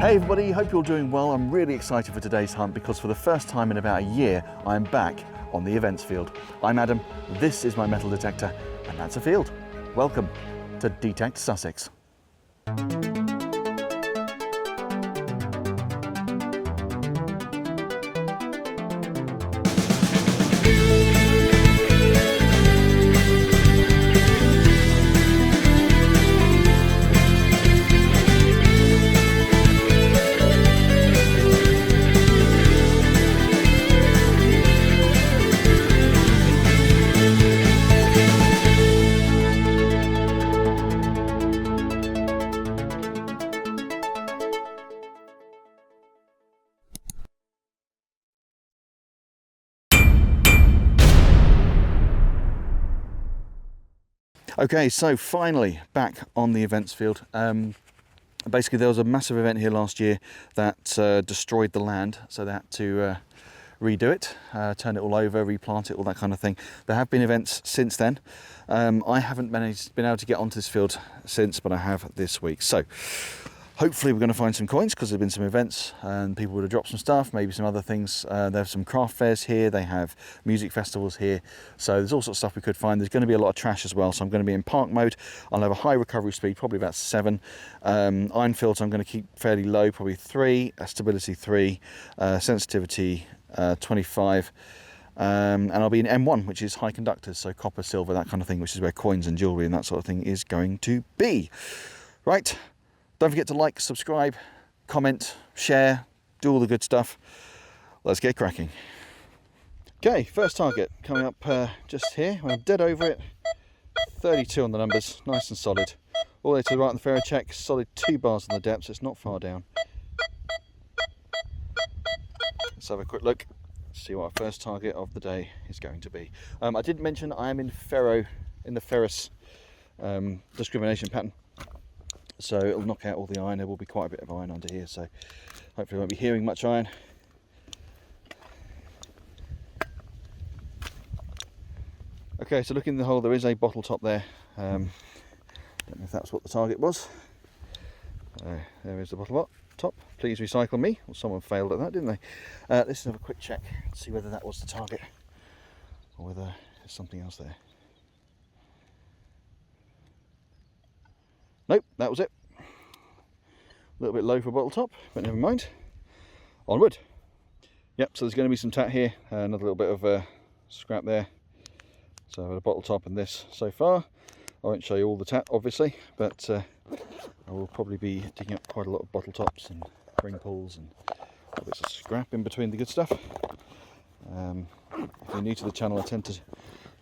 Hey everybody, hope you're doing well. I'm really excited for today's hunt because for the first time in about a year, I'm back on the events field. I'm Adam, this is my metal detector, and that's a field. Welcome to D-Tekt Sussex. Okay, so finally back on the events field. Basically there was a massive event here last year that destroyed the land, so they had to redo it, turn it all over, replant it, all that kind of thing. There have been events since then. I haven't been able to get onto this field since, but I have this week. So hopefully we're going to find some coins because there have been some events and people would have dropped some stuff, maybe some other things. They have some craft fairs here, they have music festivals here, so there's all sorts of stuff we could find. There's going to be a lot of trash as well, so I'm going to be in park mode. I'll have a high recovery speed, probably about 7. Iron filter I'm going to keep fairly low, probably 3, stability 3, sensitivity 25. And I'll be in M1, which is high conductors, so copper, silver, that kind of thing, which is where coins and jewellery and that sort of thing is going to be. Right. Don't forget to like, subscribe, comment, share, do all the good stuff. Let's get cracking. Okay, first target coming up just here. I'm dead over it. 32 on the numbers, nice and solid. All the way to the right on the ferro check, solid 2 bars on the depth, so it's not far down. Let's have a quick look, see what our first target of the day is going to be. I did mention I am in the ferrous discrimination pattern. So it'll knock out all the iron. There will be quite a bit of iron under here, so hopefully I won't be hearing much iron. Okay, so looking in the hole, there is a bottle top there. Don't know if that's what the target was. There is the bottle top. Please recycle me. Well, someone failed at that, didn't they? Let's have a quick check, see whether that was the target or whether there's something else there. Nope, that was it. A little bit low for a bottle top, but never mind. Onward. Yep, so there's going to be some tat here, another little bit of scrap there. So I've had a bottle top and this so far. I won't show you all the tat, obviously, but I will probably be digging up quite a lot of bottle tops and ring pulls and bits of scrap in between the good stuff. If you're new to the channel, I tend to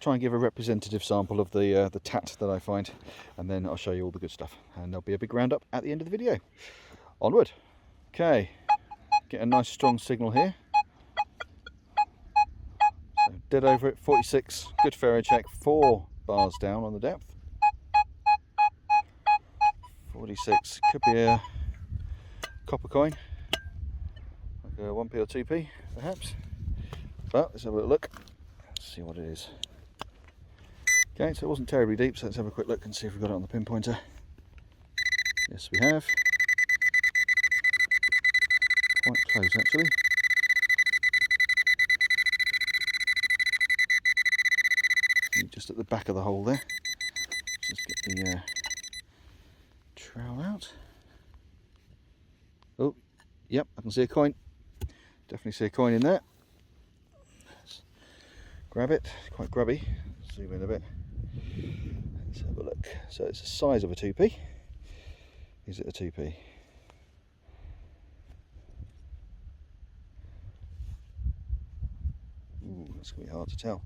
try and give a representative sample of the tat that I find, and then I'll show you all the good stuff, and there'll be a big roundup at the end of the video. Onward. Okay, get a nice strong signal here. So dead over it, 46, good ferro check, 4 bars down on the depth. 46, could be a copper coin, like a 1p or 2p perhaps, but let's have a little look, let's see what it is. Okay, so it wasn't terribly deep, so let's have a quick look and see if we've got it on the pinpointer. Yes, we have. Quite close, actually. Just at the back of the hole there. Let's just get the trowel out. Oh, yep, I can see a coin. Definitely see a coin in there. Let's grab it, it's quite grubby. Zoom in a bit. Let's have a look. So it's the size of a 2p. Is it a 2p? Ooh, that's going to be hard to tell.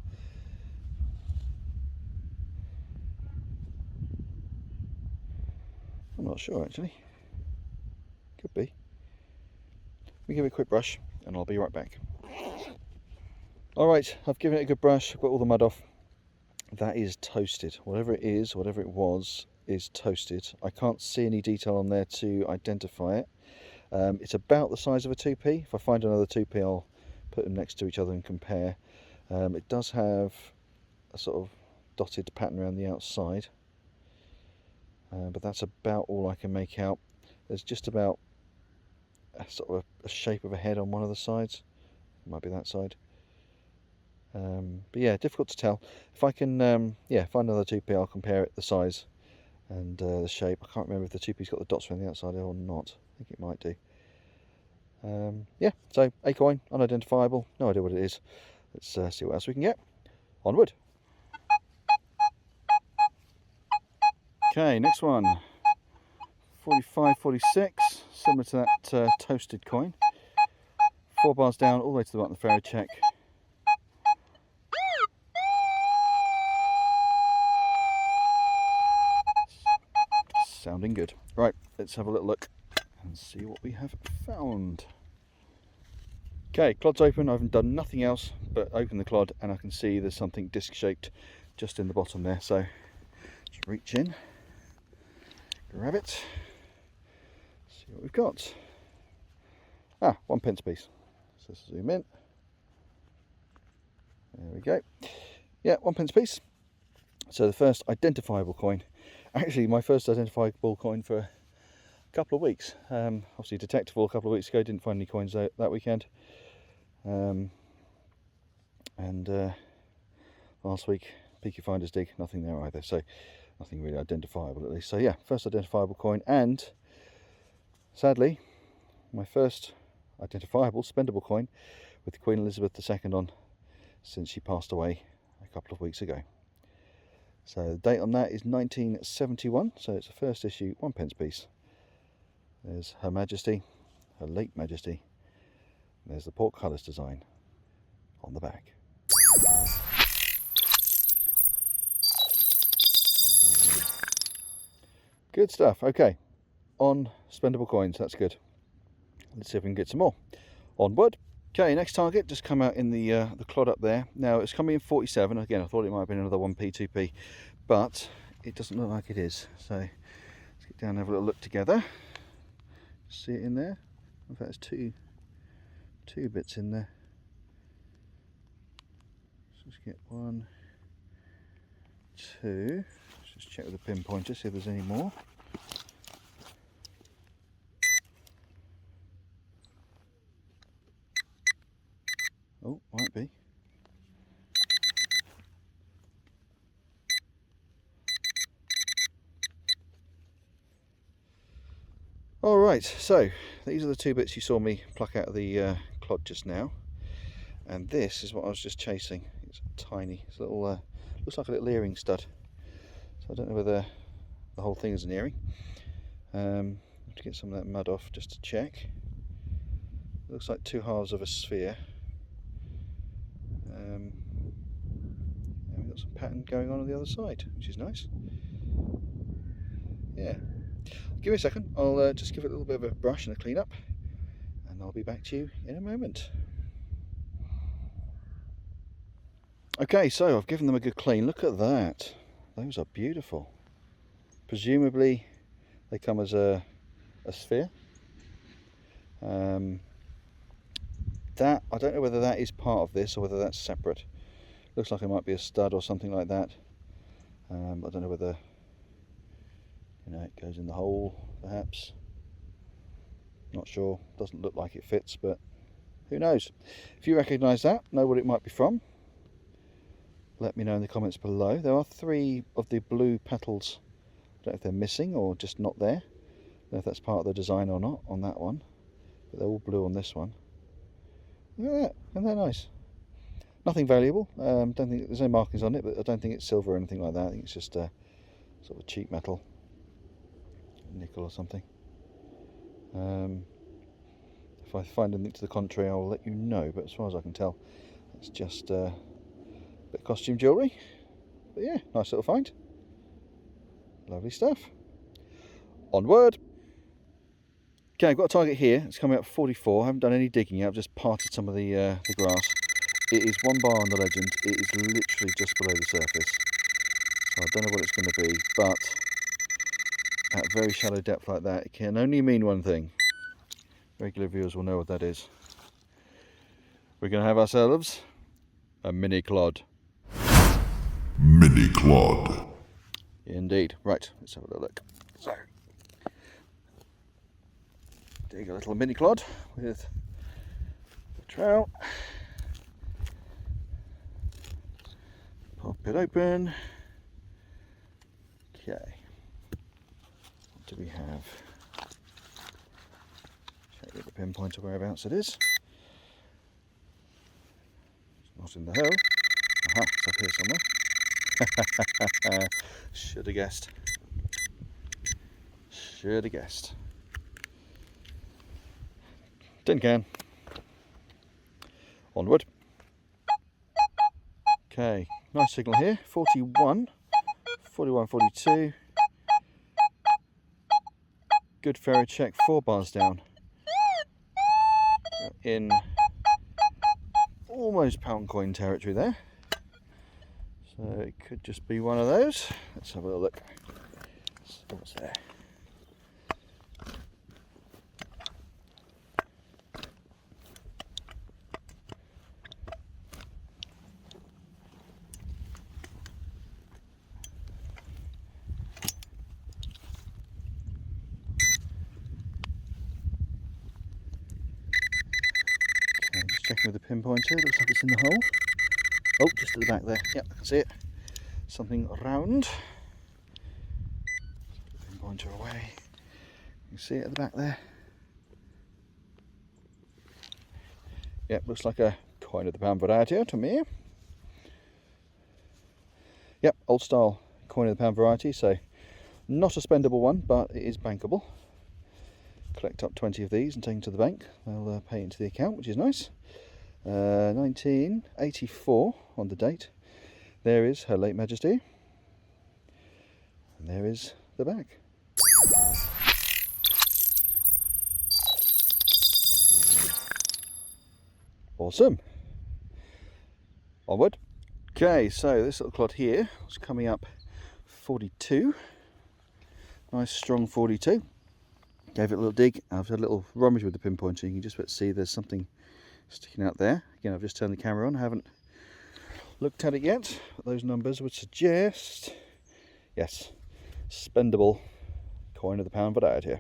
I'm not sure actually. Could be. Let me give it a quick brush and I'll be right back. Alright, I've given it a good brush, I've got all the mud off. That is toasted. Whatever it is, whatever it was, is toasted. I can't see any detail on there to identify it. It's about the size of a 2p. If I find another 2p, I'll put them next to each other and compare. It does have a sort of dotted pattern around the outside, but that's about all I can make out. There's just about sort of a shape of a head on one of the sides. It might be that side. But yeah, difficult to tell. If I can, yeah, find another 2p, I'll compare it, the size and the shape. I can't remember if the 2p's got the dots around the outside or not. I think it might do. Yeah, so a coin, unidentifiable, no idea what it is. Let's see what else we can get. Onward. Okay, next one. 45, 46, similar to that toasted coin. 4 bars down, all the way to the bottom of the Faro check. Sounding good. Right, let's have a little look and see what we have found. Okay, clod's open. I haven't done nothing else but open the clod, and I can see there's something disc shaped just in the bottom there. So just reach in, grab it, see what we've got. 1 pence piece. So let's zoom in. There we go. Yeah, 1 pence piece. So the first identifiable coin. Actually, my first identifiable coin for a couple of weeks. Obviously detectable a couple of weeks ago. Didn't find any coins that weekend. Last week, Peaky Finders dig, nothing there either. So nothing really identifiable at least. So yeah, first identifiable coin, and sadly, my first identifiable spendable coin with Queen Elizabeth II on since she passed away a couple of weeks ago. So the date on that is 1971, so it's a first issue 1 pence piece. There's Her Majesty, Her late Majesty, and there's the portcullis design on the back. Good stuff. Okay, on spendable coins, that's good. Let's see if we can get some more. Onward. Okay, next target just come out in the clod up there. Now it's coming in 47. Again, I thought it might have been another 1p, 2p, but it doesn't look like it is. So let's get down and have a little look together. See it in there? In fact, there's two bits in there. Let's just get 1, 2. Let's just check with a pinpointer, see if there's any more. Oh, might be. All right, so these are the 2 bits you saw me pluck out of the clod just now, and this is what I was just chasing. It's tiny. It's a little, looks like a little earring stud. So I don't know whether the whole thing is an earring. I have to get some of that mud off just to check. It looks like 2 halves of a sphere. And we've got some pattern going on the other side, which is nice. Yeah. Give me a second, I'll just give it a little bit of a brush and a clean up, and I'll be back to you in a moment. Okay, so I've given them a good clean. Look at that. Those are beautiful. Presumably they come as a sphere. That, I don't know whether that is part of this or whether that's separate. Looks like it might be a stud or something like that. I don't know whether, you know, it goes in the hole perhaps. Not sure, doesn't look like it fits, but who knows. If you recognise that, know what it might be from, let me know in the comments below. There are 3 of the blue petals. I don't know if they're missing or just not there. I don't know if that's part of the design or not on that one, but they're all blue on this one. Look at that, isn't that nice? Nothing valuable. Don't think there's no markings on it, but I don't think it's silver or anything like that. I think it's just a sort of cheap metal, nickel or something. If I find anything to the contrary, I'll let you know. But as far as I can tell, it's just a bit of costume jewellery. But yeah, nice little find. Lovely stuff. Onward. Okay, I've got a target here. It's coming up 44. I haven't done any digging yet. I've just parted some of the grass. It is 1 bar on the legend. It is literally just below the surface. So I don't know what it's going to be, but at very shallow depth like that, it can only mean one thing. Regular viewers will know what that is. We're going to have ourselves a mini clod. Mini clod. Indeed. Right, let's have a little look. So, dig a little mini clod with the trowel. Pop it open. Okay. What do we have? Check with the pinpointer whereabouts it is. It's not in the hole. Aha, it's up here somewhere. Should have guessed. Should have guessed. Tin can. Onward. Okay, nice signal here. 41, 41, 42. Good ferro check, 4 bars down. In almost pound coin territory there. So it could just be one of those. Let's have a little look. See what's there. Just checking with the pinpointer, looks like it's in the hole. Oh, just at the back there. Yep, I can see it. Something round. Pinpointer away. You can see it at the back there. Yep, looks like a coin of the pound variety to me. Yep, old style coin of the pound variety, so not a spendable one, but it is bankable. Collect up 20 of these and take them to the bank. They'll pay into the account, which is nice. 1984 on the date. There is Her Late Majesty. And there is the bag. Awesome. Onward. Okay, so this little clod here was coming up 42. Nice strong 42. Gave it a little dig. I've had a little rummage with the pinpointer. You can just about see there's something sticking out there. Again, I've just turned the camera on. I haven't looked at it yet, but those numbers would suggest, yes, spendable coin of the pound variety.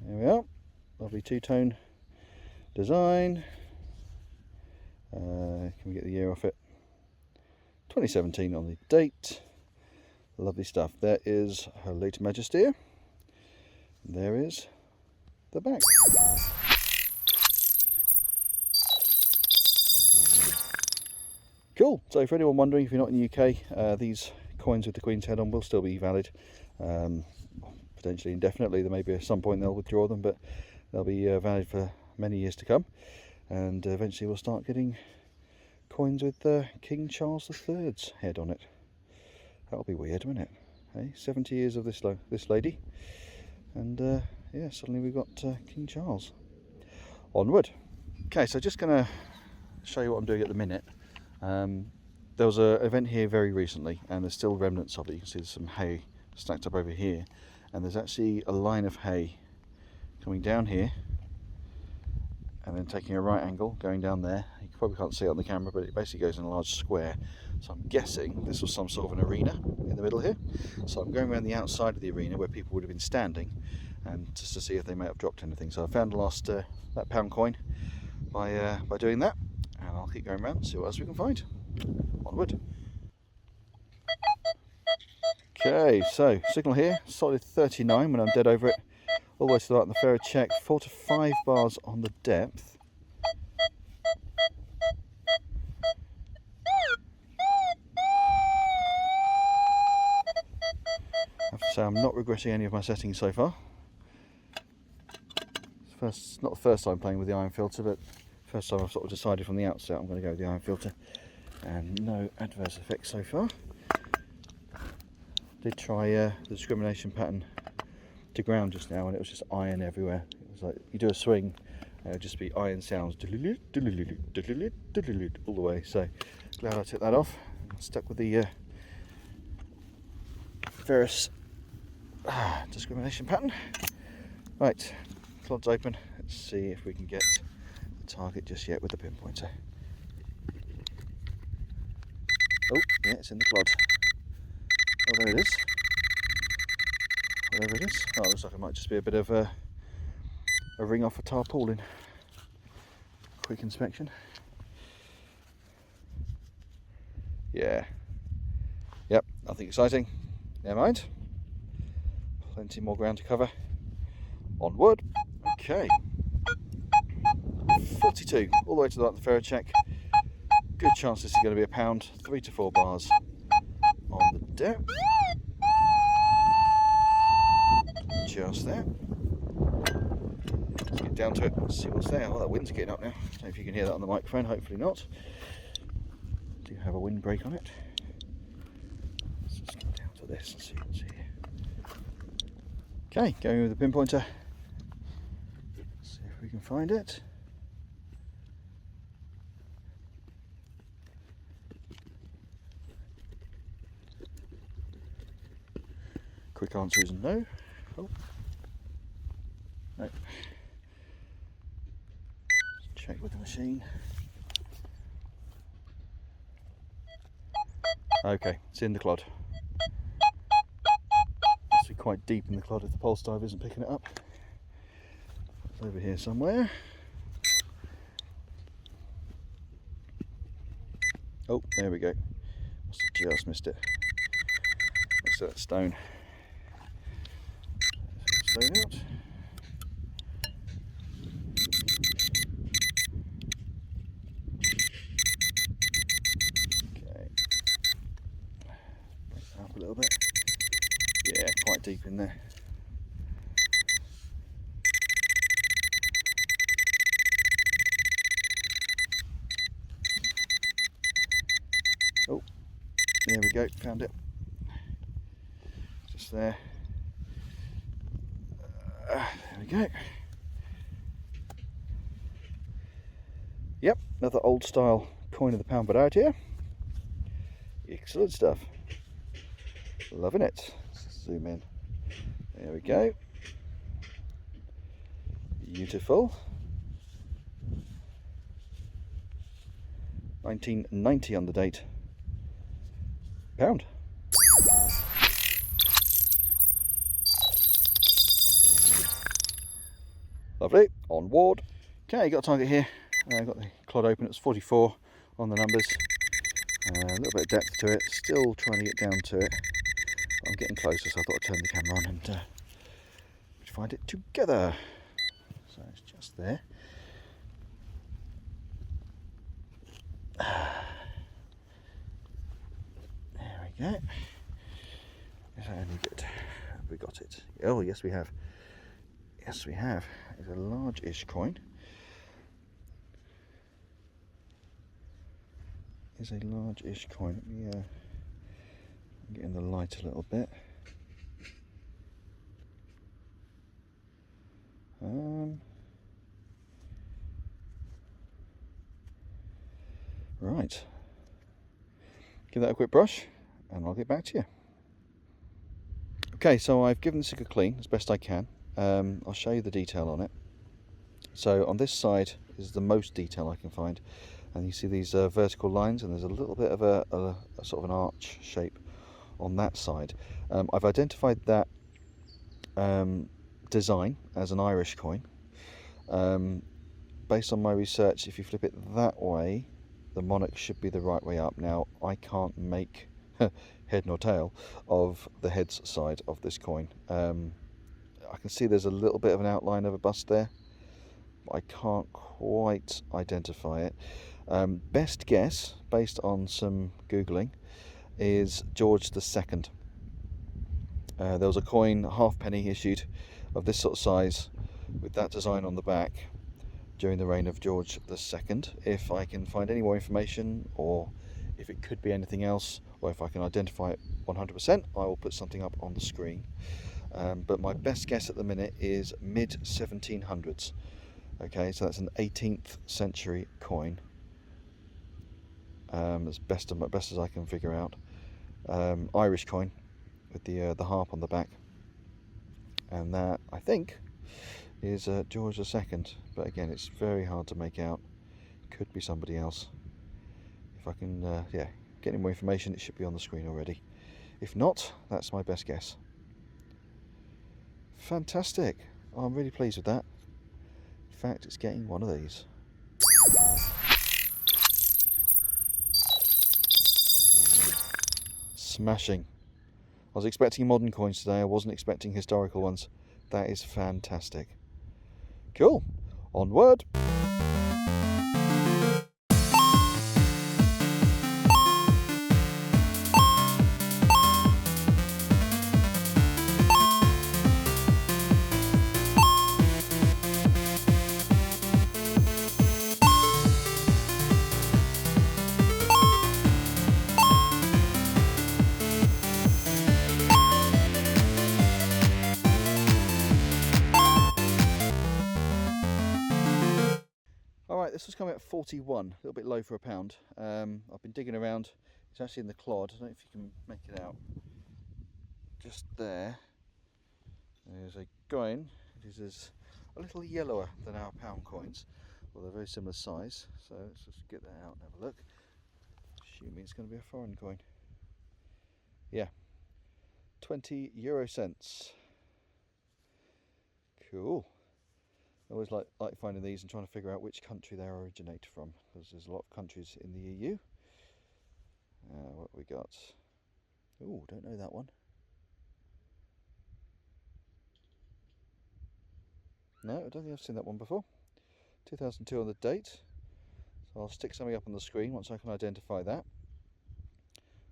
There we are. Lovely two-tone design. Can we get the year off it? 2017 on the date. Lovely stuff. There is Her Late Majesty. And there is the bag. Cool. So for anyone wondering, if you're not in the UK, these coins with the Queen's head on will still be valid. Potentially indefinitely. There may be at some point they'll withdraw them, but they'll be valid for many years to come. And eventually we'll start getting coins with King Charles III's head on it. That'll be weird, won't it? Hey, 70 years of this lady, and yeah, suddenly we've got King Charles. Onward. Okay, so just going to show you what I'm doing at the minute. There was an event here very recently, and there's still remnants of it. You can see there's some hay stacked up over here, and there's actually a line of hay coming down here and then taking a right angle going down there. You probably can't see it on the camera, but it basically goes in a large square. So I'm guessing this was some sort of an arena in the middle here. So I'm going around the outside of the arena where people would have been standing, and just to see if they may have dropped anything. So I found the last that pound coin by doing that, and I'll keep going around and see what else we can find. Onward. Okay, so signal here, solid 39 when I'm dead over it. All the way to the right on the ferro check, 4 to 5 bars on the depth. I have to say I'm not regretting any of my settings so far. It's not the first time playing with the iron filter, but first time I've sort of decided from the outset I'm going to go with the iron filter. And no adverse effects so far. Did try the discrimination pattern to ground just now, and it was just iron everywhere. It was like you do a swing and it would just be iron sounds all the way. So glad I took that off. I'm stuck with the ferrous discrimination pattern. Right, clod's open. Let's see if we can get the target just yet with the pinpointer. Oh, yeah, it's in the clod. Oh, there it is. whatever it is. Oh, it looks like it might just be a bit of a ring off a tarpaulin. Quick inspection. Yeah. Yep, nothing exciting. Never mind. Plenty more ground to cover. Onward. Okay. 42, all the way to the ferro check. Good chance this is going to be a pound. 3 to 4 bars on the depth. Just there. Let's get down to it, see what's there. Oh, that wind's getting up now. I don't know if you can hear that on the microphone, hopefully not. Do have a windbreak on it. Let's just get down to this and see what's here. Okay, going with the pinpointer. See if we can find it. Quick answer is no. Oh. No. Check with the machine. Okay, it's in the clod. Must be quite deep in the clod if the pulse dive isn't picking it up. It's over here somewhere. Oh, there we go. Must have just missed it. Next to that stone. Stone out. Okay. Break that up a little bit. Yeah, quite deep in there. Oh, there we go, found it. Just there. There we go. Yep, another old style coin of the pound but out here. Excellent stuff. Loving it. Let's zoom in. There we go. Beautiful. 1990 on the date. Pound. Lovely. Onward. Okay, got a target here. Got the clod open. It's 44 on the numbers. A little bit of depth to it. Still trying to get down to it. I'm getting closer, so I thought I'd turn the camera on and find it together. So it's just there. There we go. Is that any good? Have we got it? Oh, yes, we have. Yes, we have. It's a large-ish coin. It's a large-ish coin. Let me get in the light a little bit. Right. Give that a quick brush, and I'll get back to you. Okay, so I've given this a good clean as best I can. I'll show you the detail on it. So on this side is the most detail I can find, and you see these vertical lines, and there's a little bit of a sort of an arch shape on that side. I've identified that design as an Irish coin. Based on my research, if you flip it that way, the monarch should be the right way up. Now, I can't make head nor tail of the heads side of this coin. I can see there's a little bit of an outline of a bust there, but I can't quite identify it. Best guess, based on some Googling, is George II. There was a coin, halfpenny, issued of this sort of size with that design on the back during the reign of George II. If I can find any more information, or if it could be anything else, or if I can identify it 100%, I will put something up on the screen. But my best guess at the minute is mid-1700s. Okay, so that's an 18th century coin. As best as I can figure out. Irish coin with the harp on the back, and that, I think, is George II. But again, it's very hard to make out. Could be somebody else. If I can get any more information, it should be on the screen already. If not, that's my best guess. Fantastic. I'm really pleased with that. In fact, it's getting one of these. Smashing. I was expecting modern coins today, I wasn't expecting historical ones. That is fantastic. Cool. Onward. Alright, this was coming at 41, a little bit low for a pound. I've been digging around, it's actually in the clod, I don't know if you can make it out. Just there, there's a coin. It is a little yellower than our pound coins, well they're very similar size, so let's just get that out and have a look. Assuming it's going to be a foreign coin. Yeah, 20 euro cents. Cool. I always like finding these and trying to figure out which country they originate from, because there's a lot of countries in the EU. What we got? Oh, don't know that one. No, I don't think I've seen that one before. 2002 on the date. So I'll stick something up on the screen once I can identify that.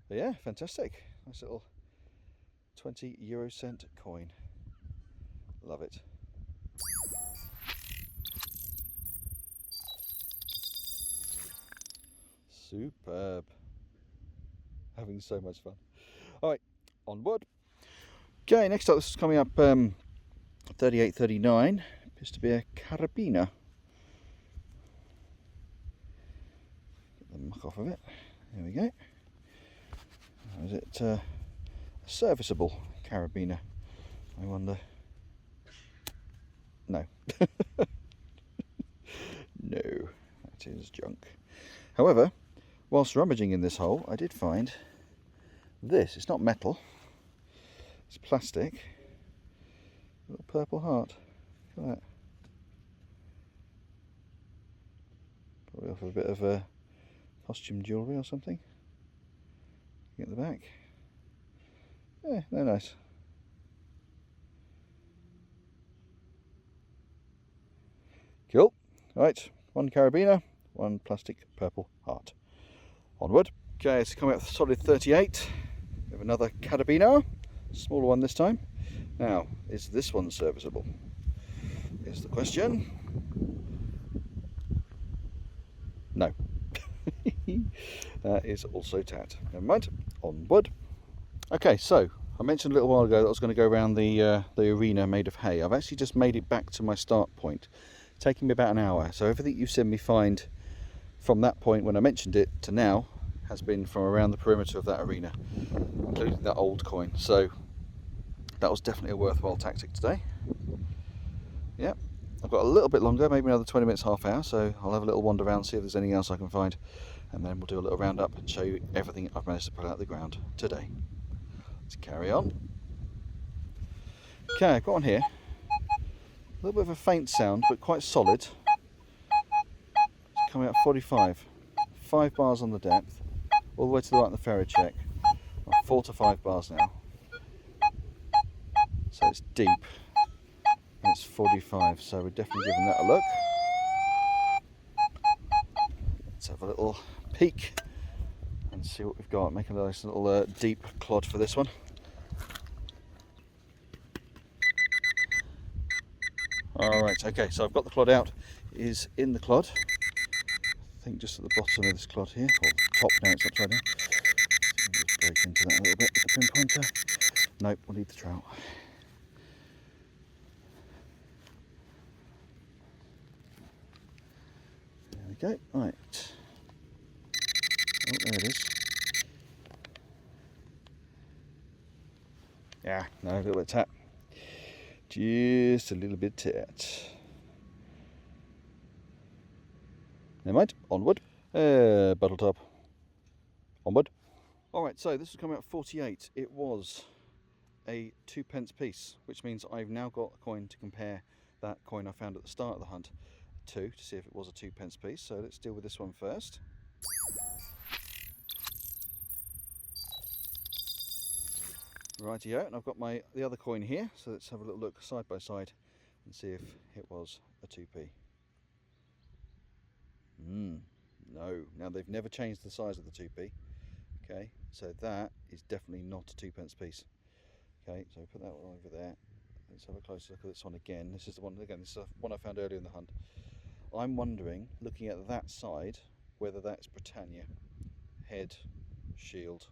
But yeah, fantastic. Nice little 20 euro cent coin. Love it. Superb. Having so much fun. Alright, onward. Okay, next up, this is coming up 38.39. Appears to be a carabiner. Get the muck off of it. There we go. Is it a serviceable carabiner? I wonder. No. No, that is junk. However, whilst rummaging in this hole, I did find this. It's not metal, it's plastic. A little purple heart. Look at that. Probably off a bit of costume jewellery or something. Get the back. Yeah, they're nice. Cool. Right, one carabiner, one plastic purple heart. Onward. Okay, it's coming up solid 38. We have another carabiner, smaller one this time. Now, is this one serviceable? Is the question. No. That is also tat. Never mind. Onward. Okay, so I mentioned a little while ago that I was going to go around the arena made of hay. I've actually just made it back to my start point. It's taking me about an hour. So everything you've seen me find from that point when I mentioned it to now has been from around the perimeter of that arena, including that old coin. So that was definitely a worthwhile tactic today. Yeah, I've got a little bit longer, maybe another 20 minutes, half hour, so I'll have a little wander around, see if there's anything else I can find, and then we'll do a little roundup and show you everything I've managed to pull out of the ground today. Let's carry on. Okay, I've got one here. A little bit of a faint sound, but quite solid. It's coming out 45. 5 bars on the depth, all the way to the right on the ferro check. 4 to 5 bars now. So it's deep. And it's 45, so we're definitely giving that a look. Let's have a little peek and see what we've got. Make a nice little deep clod for this one. Alright, okay, so I've got the clod out. It is in the clod. I think just at the bottom of this clod here, or top now, it's upside down. Just break into that a little bit with the pinpointer. Nope, we'll leave the trout. There we go, right. Oh, there it is. Yeah, no, a little bit of tap. Just a little bit tat. Never mind, onward. Bottle top. Onward. Alright, so this is coming out 48. It was a 2p piece, which means I've now got a coin to compare that coin I found at the start of the hunt to see if it was a 2p piece. So let's deal with this one first. Rightio, and I've got the other coin here, so let's have a little look side by side and see if it was a 2p. No, now they've never changed the size of the 2p. Okay, so that is definitely not a 2p piece. Okay, so put that one over there. Let's have a closer look at this one again. This is the one, again, this is the one I found earlier in the hunt. I'm wondering, looking at that side, whether that's Britannia. Head, shield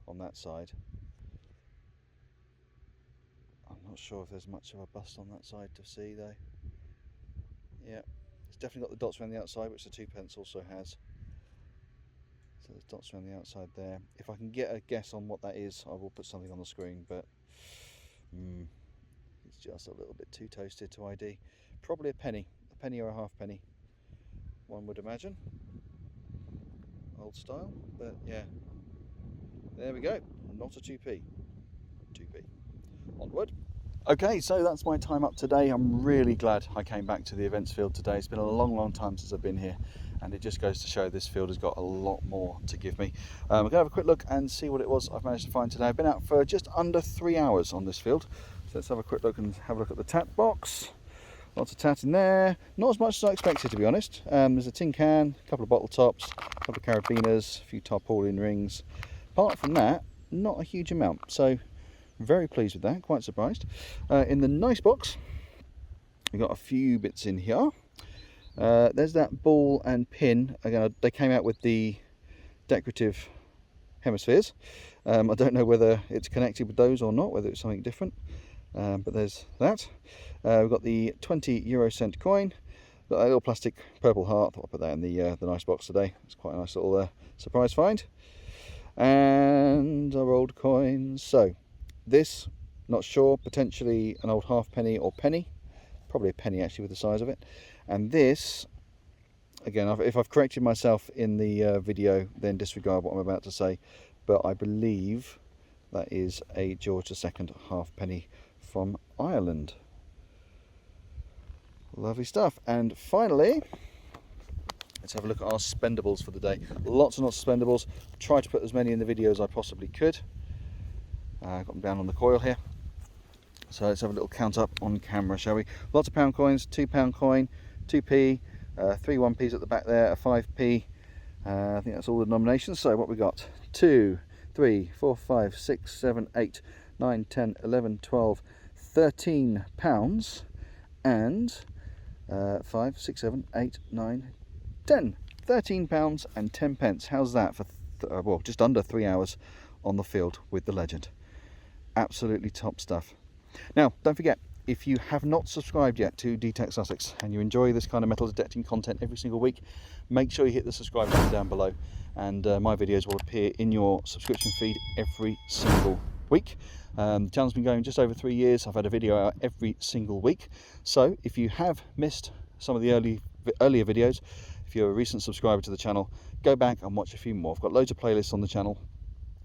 on that side. I'm not sure if there's much of a bust on that side to see though. Yeah, it's definitely got the dots around the outside, which the 2p also has. So there's dots around the outside there. If I can get a guess on what that is, I will put something on the screen, but it's just a little bit too toasted to ID. Probably a penny or a halfpenny, one would imagine. Old style, but yeah. There we go, not a 2p. 2p. Onward. Okay, so that's my time up today. I'm really glad I came back to the events field today. It's been a long time since I've been here, and it just goes to show this field has got a lot more to give me. We're going to have a quick look and see what it was I've managed to find today. I've been out for just under 3 hours on this field. So let's have a quick look and have a look at the tat box. Lots of tat in there. Not as much as I expected, to be honest. There's a tin can, a couple of bottle tops, a couple of carabiners, a few tarpaulin rings. Apart from that, not a huge amount. So very pleased with that, quite surprised. In the nice box, we've got a few bits in here. There's that ball and pin. Again, they came out with the decorative hemispheres. I don't know whether it's connected with those or not, whether it's something different. But there's that. We've got the 20 coin. Got a little plastic purple heart. I'll put that in the nice box today. It's quite a nice little surprise find. And our old coins. So this, not sure, potentially an old halfpenny or penny. Probably a penny actually with the size of it. And this, again, if I've corrected myself in the video, then disregard what I'm about to say. But I believe that is a George II halfpenny from Ireland. Lovely stuff. And finally, let's have a look at our spendables for the day. Lots and lots of spendables. Tried to put as many in the video as I possibly could. Got them down on the coil here. So let's have a little count up on camera, shall we? Lots of pound coins, £2 coin, 2p, 3 1p's at the back there, a 5p. I think that's all the denominations. So what we got? 2, 3, 4, 5, 6, 7, 8, 9, 10, 11, 12, 13 pounds, and 5, 6, 7, 8, 9, 10. 13 pounds and 10 pence. How's that for well, just under 3 hours on the field with the Legend? Absolutely top stuff. Now, don't forget, if you have not subscribed yet to D-Tekt Sussex and you enjoy this kind of metal detecting content every single week, make sure you hit the subscribe button down below, and my videos will appear in your subscription feed every single week. The channel's been going just over 3 years. I've had a video out every single week. So if you have missed some of the earlier videos, if you're a recent subscriber to the channel, go back and watch a few more. I've got loads of playlists on the channel.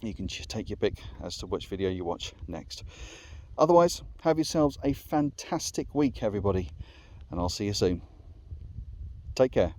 You can take your pick as to which video you watch next. Otherwise, have yourselves a fantastic week, everybody, and I'll see you soon. Take care.